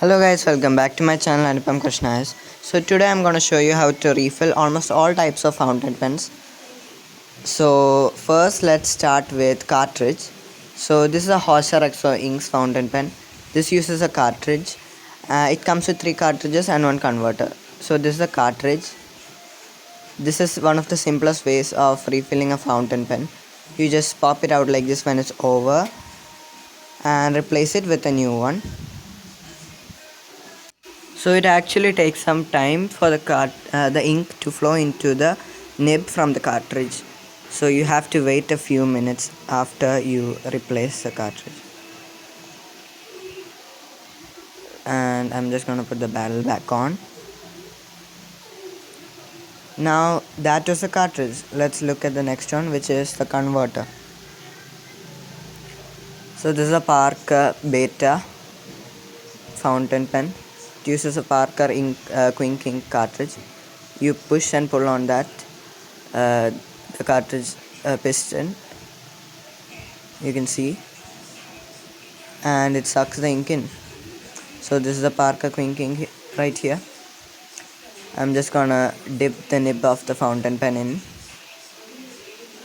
Hello guys, welcome back to my channel Anupam Krishnais. So today I'm going to show you how to refill almost all types of fountain pens. So first let's start with cartridge. So this is a Horser Exo Inks fountain pen. This uses a cartridge. It comes with 3 cartridges and 1 converter. So this is a cartridge. This is one of the simplest ways of refilling a fountain pen. You just pop it out like this when it's over and replace it with a new one. So it actually takes some time for the ink to flow into the nib from the cartridge. So you have to wait a few minutes after you replace the cartridge. And I'm just gonna put the barrel back on. Now that was the cartridge. Let's look at the next one, which is the converter. So this is a Parker Beta fountain pen. It uses a Parker Quink ink cartridge. You push and pull on that the cartridge piston, you can see, and it sucks the ink in. So this is the Parker Quink ink right here. I'm just gonna dip the nib of the fountain pen in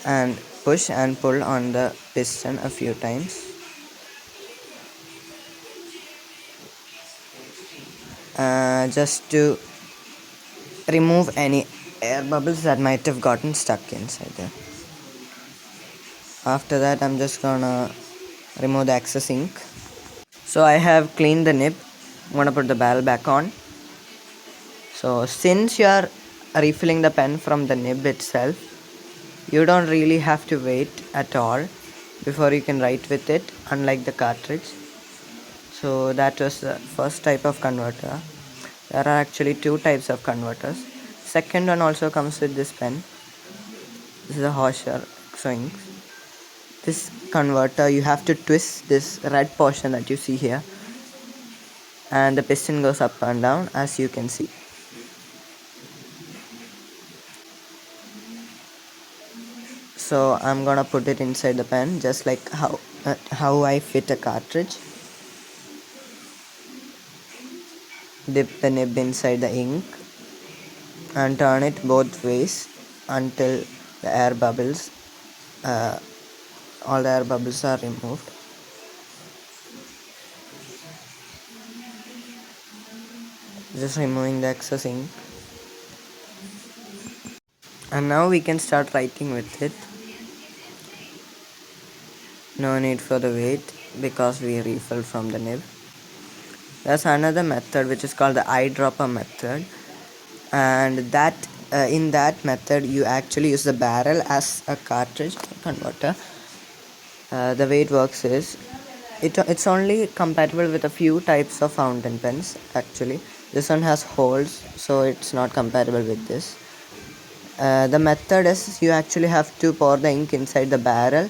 and push and pull on the piston a few times. Just to remove any air bubbles that might have gotten stuck inside there. After that, I'm just gonna remove the excess ink. So I have cleaned the nib. I'm gonna put the barrel back on. So since you are refilling the pen from the nib itself, you don't really have to wait at all before you can write with it, unlike the cartridge. So that was the first type of converter. There are actually 2 types of converters. Second one also comes with this pen. This is a Horser Exo Inks. This converter, you have to twist this red portion that you see here, and the piston goes up and down, as you can see. So I'm gonna put it inside the pen, just like how I fit a cartridge. Dip the nib inside the ink and turn it both ways until the air bubbles, all the air bubbles are removed. Just removing the excess ink. And now we can start writing with it. No need for the wait because we refill from the nib. There's another method which is called the eyedropper method, and that in that method you actually use the barrel as a cartridge converter. The way it works is it's only compatible with a few types of fountain pens. Actually, this one has holes, so it's not compatible with this. The method is you actually have to pour the ink inside the barrel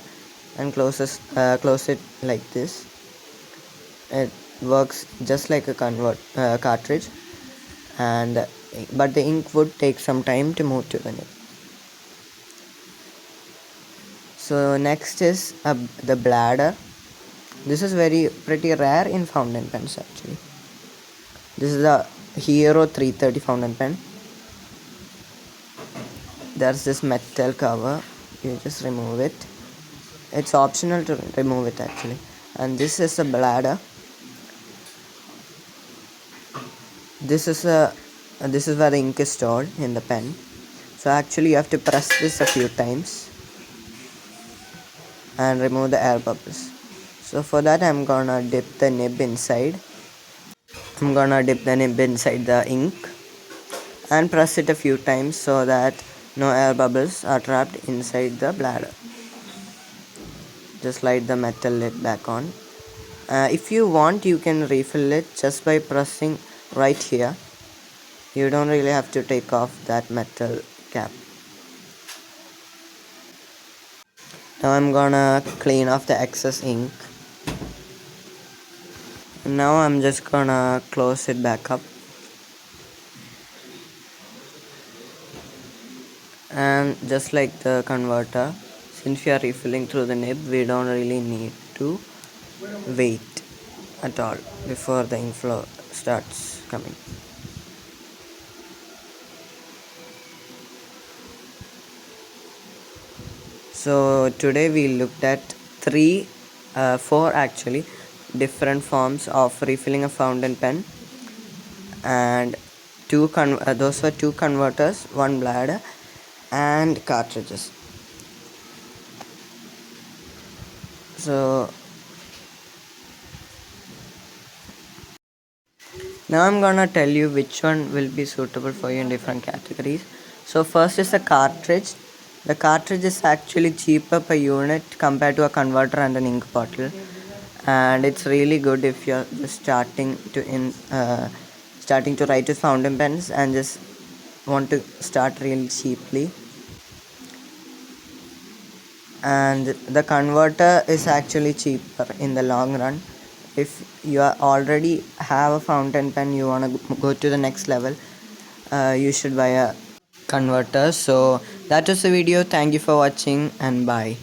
and close it like this. It works just like a cartridge, but the ink would take some time to move to the nib. So next is the bladder. This is pretty rare in fountain pens actually. This is the Hero 330 fountain pen. There's this metal cover. You just remove it. It's optional to remove it actually. And this is a bladder. This is where the ink is stored in the pen. So actually you have to press this a few times and remove the air bubbles. So for that I'm gonna dip the nib inside. I'm gonna dip the nib inside the ink and press it a few times so that no air bubbles are trapped inside the bladder. Just slide the metal lid back on. If you want, you can refill it just by pressing right here. You don't really have to take off that metal cap. Now I'm gonna clean off the excess ink. Now I'm just gonna close it back up. And just like the converter, since we are refilling through the nib, we don't really need to wait. at all before the inflow starts coming. So today we looked at four actually different forms of refilling a fountain pen, and those were two converters, one bladder, and cartridges. So now I'm gonna tell you which one will be suitable for you in different categories. So first is the cartridge. The cartridge is actually cheaper per unit compared to a converter and an ink bottle, and it's really good if you're just starting to write with fountain pens and just want to start really cheaply. And the converter is actually cheaper in the long run. If you already have a fountain pen, you want to go to the next level, you should buy a converter. So that was the video. Thank you for watching, and bye.